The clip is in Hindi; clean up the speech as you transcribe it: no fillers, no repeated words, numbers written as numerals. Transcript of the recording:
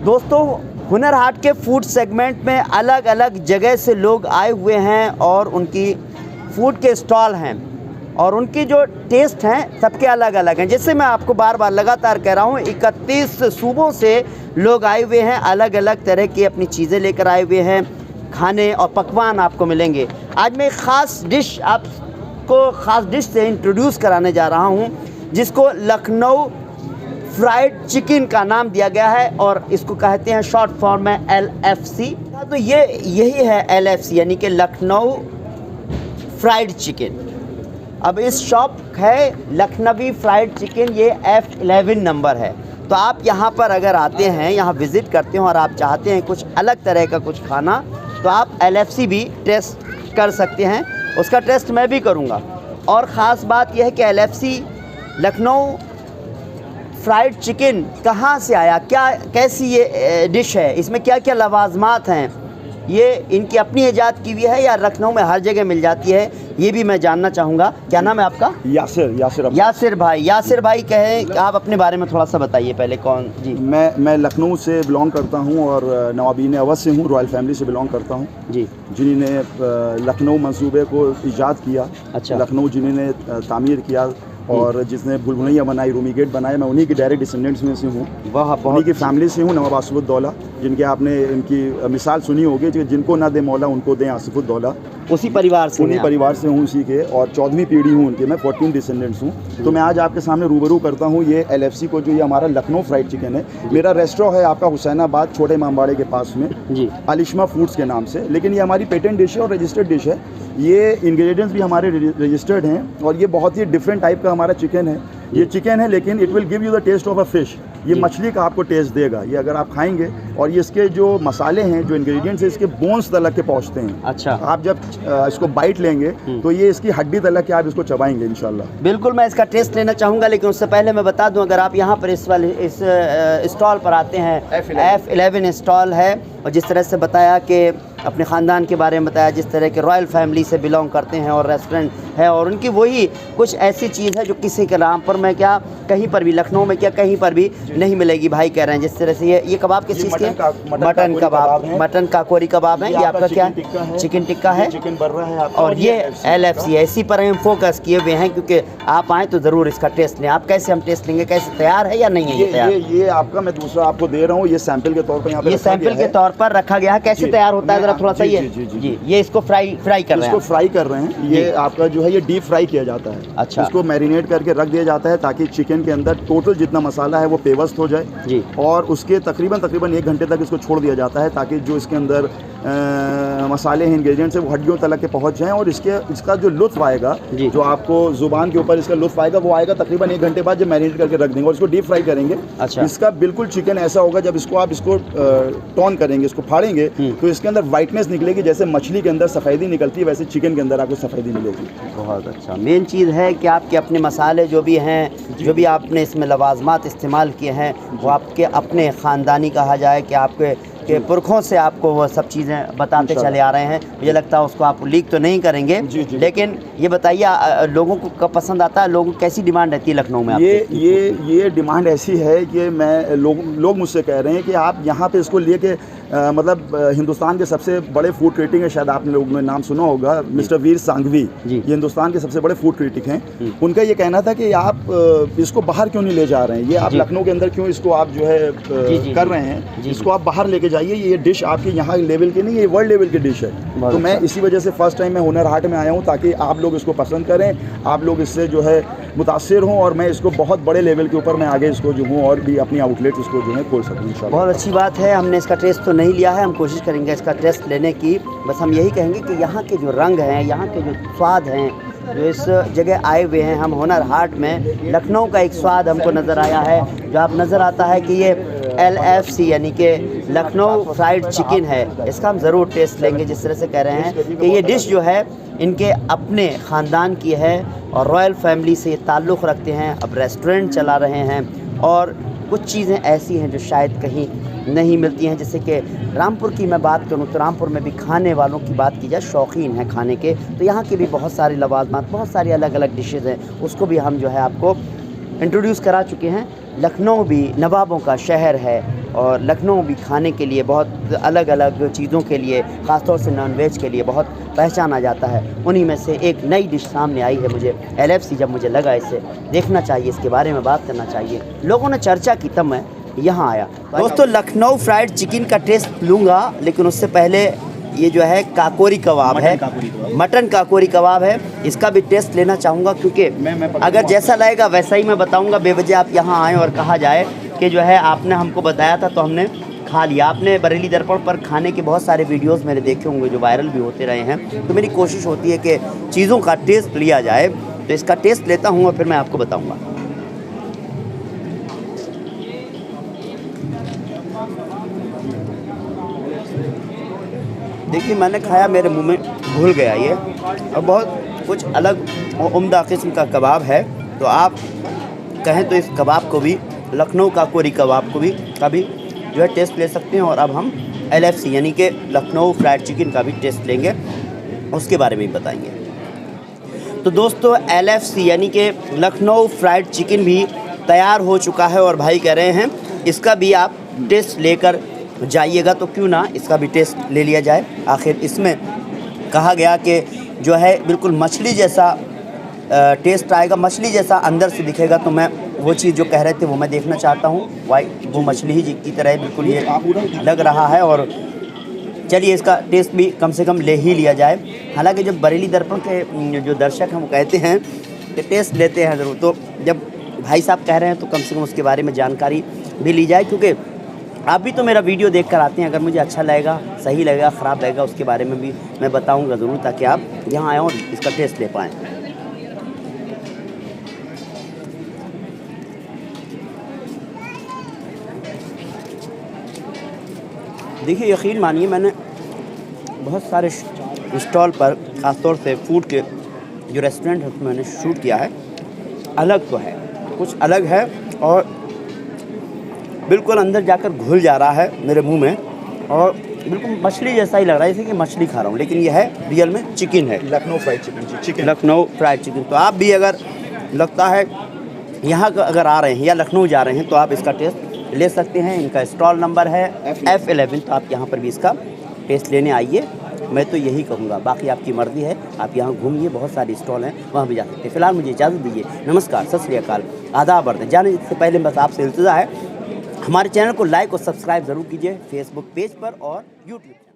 दोस्तों, हुनर हाट के फूड सेगमेंट में अलग अलग जगह से लोग आए हुए हैं और उनकी फूड के स्टॉल हैं और उनकी जो टेस्ट हैं सबके अलग अलग हैं। जैसे मैं आपको बार बार लगातार कह रहा हूँ, 31 सूबों से लोग आए हुए हैं, अलग अलग तरह की अपनी चीज़ें लेकर आए हुए हैं। खाने और पकवान आपको मिलेंगे। आज मैं एक ख़ास डिश आपको ख़ास डिश से इंट्रोड्यूस कराने जा रहा हूँ, जिसको लखनऊ फ्राइड चिकन का नाम दिया गया है और इसको कहते हैं शॉर्ट फॉर्म में LFC। तो यही है LFC, यानी कि लखनऊ फ्राइड चिकन। अब इस शॉप है लखनवी फ्राइड चिकन, ये F11 नंबर है। तो आप यहाँ पर अगर आते हैं, यहाँ विज़िट करते हैं और आप चाहते हैं कुछ अलग तरह का कुछ खाना, तो आप LFC भी टेस्ट कर सकते हैं। उसका टेस्ट मैं भी करूँगा। और ख़ास बात यह है कि LFC लखनऊ फ्राइड चिकन कहाँ से आया, कैसी ये डिश है, इसमें क्या क्या लवाजमात हैं, ये इनकी अपनी ईजाद की हुई है या लखनऊ में हर जगह मिल जाती है, ये भी मैं जानना चाहूँगा। क्या नाम है आपका? यासिर भाई। यासिर भाई कहें, आप अपने बारे में थोड़ा सा बताइए पहले। कौन जी? मैं लखनऊ से बिलोंग करता हूँ और नवाबीन अवध से हूँ, रॉयल फैमिली से बिलोंग करता हूँ जी, जिन्होंने लखनऊ मंसूबे को ईजाद किया। अच्छा। लखनऊ जिन्होंने तामीर किया और जिसने भूल भुलैया बनाई, रूमी गेट बनाए, मैं उन्हीं की डायरेक्ट डिसेंडेंट्स में से हूँ। वाह, उन्हीं की फैमिली से हूँ। नवाब आसिफुद्दौला, जिनके आपने इनकी मिसाल सुनी होगी, जिनको ना दे मौला उनको दें आसिफुद्दौला, उसी परिवार से हूँ उसी के, और 14वीं पीढ़ी हूँ उनके, मैं 14 डिसेंडेंट्स हूँ। तो मैं आज आपके सामने रूबरू करता हूँ ये LFC को, जो ये हमारा लखनऊ फ्राइड चिकन है। मेरा रेस्टोरेंट है आपका हुसैनाबाद छोटे इमामबाड़े के पास में जी, अलिश्मा फूड्स के नाम से। लेकिन ये हमारी पेटेंट डिश है और रजिस्टर्ड डिश है। ये इंग्रेडिएंट्स भी हमारे रजिस्टर्ड हैं और ये बहुत ही डिफरेंट टाइप का हमारा चिकन है। ये चिकन है लेकिन it will give you the taste of a fish. ये मछली का आपको टेस्ट देगा ये अगर आप खाएंगे। और ये इसके जो मसाले हैं, जो इंग्रेडिएंट्स हैं, इसके बोन्स तलक के पहुँचते हैं। अच्छा। आप जब इसको बाइट लेंगे तो ये इसकी हड्डी तलक के आप इसको चबाएंगे इंशाल्लाह। बिल्कुल, मैं इसका टेस्ट लेना चाहूँगा, लेकिन उससे पहले मैं बता दूं, अगर आप यहाँ पर इस स्टॉल पर आते हैं, F11 स्टॉल है, और जिस तरह से बताया कि अपने ख़ानदान के बारे में बताया, जिस तरह के रॉयल फैमिली से बिलोंग करते हैं और रेस्टोरेंट है, और उनकी वही कुछ ऐसी चीज़ है जो किसी के नाम पर मैं क्या कहीं पर भी, लखनऊ में क्या कहीं पर भी नहीं मिलेगी। भाई कह रहे हैं जिस तरह से ये कबाब किस चीज़ के? मटन कबाब, मटन काकोरी कबाब है। ये आपका क्या है? चिकन टिक्का है, चिकन बर्रा है। और ये LFC है। इसी पर हम फोकस किए हुए हैं क्योंकि आप आएँ तो ज़रूर इसका टेस्ट लें। आप कैसे हम टेस्ट लेंगे, कैसे तैयार है या नहीं है? ये तैयार, ये आपका मैं दूसरा आपको दे रहा हूँ, ये सैंपल के तौर पर यहाँ पे, ये सैंपल के तौर पर रखा गया है। कैसे तैयार होता है जरा थोड़ा सा? जी, ये इसको फ्राई कर रहे हैं। इसको फ्राई कर रहे हैं। ये आपका जो है ये डीप फ्राई किया जाता है। अच्छा। इसको मैरिनेट करके रख दिया जाता है ताकि चिकन के अंदर टोटल जितना मसाला है वो पेवस्त हो जाए जी। और उसके तकरीबन 1 घंटे तक इसको छोड़ दिया जाता है ताकि जो इसके अंदर मसाले हैं, इंग्रेडिएंट्स है, वो हड्डियों तलक के पहुंच जाएं। और इसका जो लुत्फ़ आएगा, जो आपको ज़ुबान के ऊपर इसका लुत्फ़ आएगा, वो आएगा तकरीबन 1 घंटे बाद जब मैरिनेट करके रख देंगे और इसको डीप फ्राई करेंगे। अच्छा। इसका बिल्कुल चिकन ऐसा होगा, जब आप इसको टॉन करेंगे, इसको फाड़ेंगे, तो इसके अंदर वाइटनेस निकलेगी। जैसे मछली के अंदर सफ़ेदी निकलती है, वैसे चिकन के अंदर आपको सफ़ेदी मिलेगी। बहुत अच्छा। मेन चीज़ है कि आपके अपने मसाले जो भी हैं, जो भी आपने इसमें लवाजमात इस्तेमाल किए हैं, वो आपके अपने ख़ानदानी कहा जाए कि आपके पुरखों से आपको वो सब चीज़ें बताते चले आ रहे हैं। मुझे लगता है उसको आप लीक तो नहीं करेंगे। लेकिन ये बताइए, लोगों को कब पसंद आता है, लोगों की कैसी डिमांड रहती है लखनऊ में? ये डिमांड ऐसी है कि लोग मुझसे कह रहे हैं कि आप यहाँ पे इसको लेके मतलब हिंदुस्तान के सबसे बड़े फूड क्रिटिक हैं, शायद आपने लोगों ने नाम सुना होगा, मिस्टर वीर सांघवी। ये हिंदुस्तान के सबसे बड़े फूड क्रिटिक हैं। उनका ये कहना था कि आप इसको बाहर क्यों नहीं ले जा रहे हैं, ये आप लखनऊ के अंदर क्यों इसको आप जो है कर रहे हैं, इसको आप बाहर लेके जाइए। ये डिश आपके यहाँ लेवल की नहीं, ये वर्ल्ड लेवल की डिश है। तो मैं इसी वजह से फर्स्ट टाइम मैं हुनर हाट में आया हूँ ताकि आप लोग इसको पसंद करें, आप लोग इससे जो है मुतासिर हों, और मैं इसको बहुत बड़े लेवल के ऊपर मैं आगे इसको जो हूँ और भी अपनी आउटलेट इसको जो है खोल सकूँ इंशाल्लाह। बहुत अच्छी बात है। हमने इसका टेस्ट तो नहीं लिया है, हम कोशिश करेंगे इसका टेस्ट लेने की। बस हम यही कहेंगे कि यहाँ के जो रंग हैं, यहाँ के जो स्वाद हैं, जो इस जगह आए हुए हैं हम हुनर हाट में, लखनऊ का एक स्वाद हमको नज़र आया है। जो आप नज़र आता है कि ये LFC यानी कि लखनऊ फ्राइड चिकन है, इसका हम ज़रूर टेस्ट लेंगे। जिस तरह से कह रहे हैं कि ये डिश जो है इनके अपने ख़ानदान की है और रॉयल फैमिली से ये ताल्लुक़ रखते हैं, अब रेस्टोरेंट चला रहे हैं, और कुछ चीज़ें ऐसी हैं जो शायद कहीं नहीं मिलती हैं। जैसे कि रामपुर की मैं बात करूं तो रामपुर में भी खाने वालों की बात की जाए, शौकीन है खाने के, तो यहाँ की भी बहुत सारी लवाजमात, बहुत सारी अलग अलग डिशेज़ हैं, उसको भी हम जो है आपको इंट्रोड्यूस करा चुके हैं। लखनऊ भी नवाबों का शहर है, और लखनऊ भी खाने के लिए बहुत अलग अलग चीज़ों के लिए, ख़ासतौर से नॉनवेज के लिए बहुत पहचाना जाता है। उन्हीं में से एक नई डिश सामने आई है। मुझे LFC जब मुझे लगा इसे देखना चाहिए, इसके बारे में बात करना चाहिए, लोगों ने चर्चा की, तब मैं यहाँ आया। दोस्तों लखनऊ फ्राइड चिकन का टेस्ट लूँगा, लेकिन उससे पहले ये जो है काकोरी कबाब है, मटन काकोरी कबाब है, इसका भी टेस्ट लेना चाहूँगा, क्योंकि अगर जैसा लगेगा वैसा ही मैं बताऊँगा। बेवजह आप यहाँ आएँ और कहा जाए कि जो है आपने हमको बताया था तो हमने खा लिया। आपने बरेली दर्पण पर खाने के बहुत सारे वीडियोस मैंने देखे होंगे जो वायरल भी होते रहे हैं, तो मेरी कोशिश होती है कि चीज़ों का टेस्ट लिया जाए। तो इसका टेस्ट लेता हूँ और फिर मैं आपको बताऊँगा। देखिए मैंने खाया, मेरे मुंह में घुल गया ये, और बहुत कुछ अलग और उम्दा किस्म का कबाब है। तो आप कहें तो इस कबाब को भी, लखनऊ काकोरी कबाब को भी कभी जो है टेस्ट ले सकते हैं। और अब हम LFC यानी कि लखनऊ फ्राइड चिकन का भी टेस्ट लेंगे, उसके बारे में भी बताएंगे। तो दोस्तों LFC यानी कि लखनऊ फ्राइड चिकन भी तैयार हो चुका है और भाई कह रहे हैं इसका भी आप टेस्ट लेकर जाइएगा, तो क्यों ना इसका भी टेस्ट ले लिया जाए। आखिर इसमें कहा गया कि जो है बिल्कुल मछली जैसा टेस्ट आएगा, मछली जैसा अंदर से दिखेगा। तो मैं वो चीज़ जो कह रहे थे वो मैं देखना चाहता हूँ। वो मछली ही की तरह बिल्कुल ये लग रहा है, और चलिए इसका टेस्ट भी कम से कम ले ही लिया जाए। हालांकि जब बरेली दर्पण के जो दर्शक हैं वो कहते हैं कि टेस्ट लेते हैं ज़रूर, तो जब भाई साहब कह रहे हैं तो कम से कम उसके बारे में जानकारी भी ली जाए, क्योंकि आप भी तो मेरा वीडियो देख कर आते हैं। अगर मुझे अच्छा लगेगा, सही लगेगा, ख़राब लगेगा, उसके बारे में भी मैं बताऊंगा ज़रूर, ताकि आप यहाँ आएँ और इसका टेस्ट ले पाएँ। देखिए यकीन मानिए, मैंने बहुत सारे स्टॉल पर, ख़ासतौर से फूड के जो रेस्टोरेंट है उसमें मैंने शूट किया है। अलग तो है, कुछ अलग है, और बिल्कुल अंदर जाकर घुल जा रहा है मेरे मुंह में, और बिल्कुल मछली जैसा ही लग रहा है, जैसे कि मछली खा रहा हूँ, लेकिन यह है रियल में चिकन है, Lucknow fried chicken. Lucknow fried chicken. तो आप भी अगर लगता है यहाँ अगर आ रहे हैं या लखनऊ जा रहे हैं तो आप इसका टेस्ट ले सकते हैं। इनका स्टॉल नंबर है F11, तो आप यहाँ पर भी इसका टेस्ट लेने आइए, मैं तो यही कहूँगा। बाकी आपकी मर्ज़ी है, आप यहाँ घूमिए, बहुत सारे स्टॉल हैं, वहाँ भी जा सकते हैं। फिलहाल मुझे इजाज़त दीजिए। नमस्कार, सत श्री अकाल, आदाब अर्द। जाने से पहले बस आपसे इल्तिजा है, हमारे चैनल को लाइक और सब्सक्राइब ज़रूर कीजिए, फेसबुक पेज पर और यूट्यूब।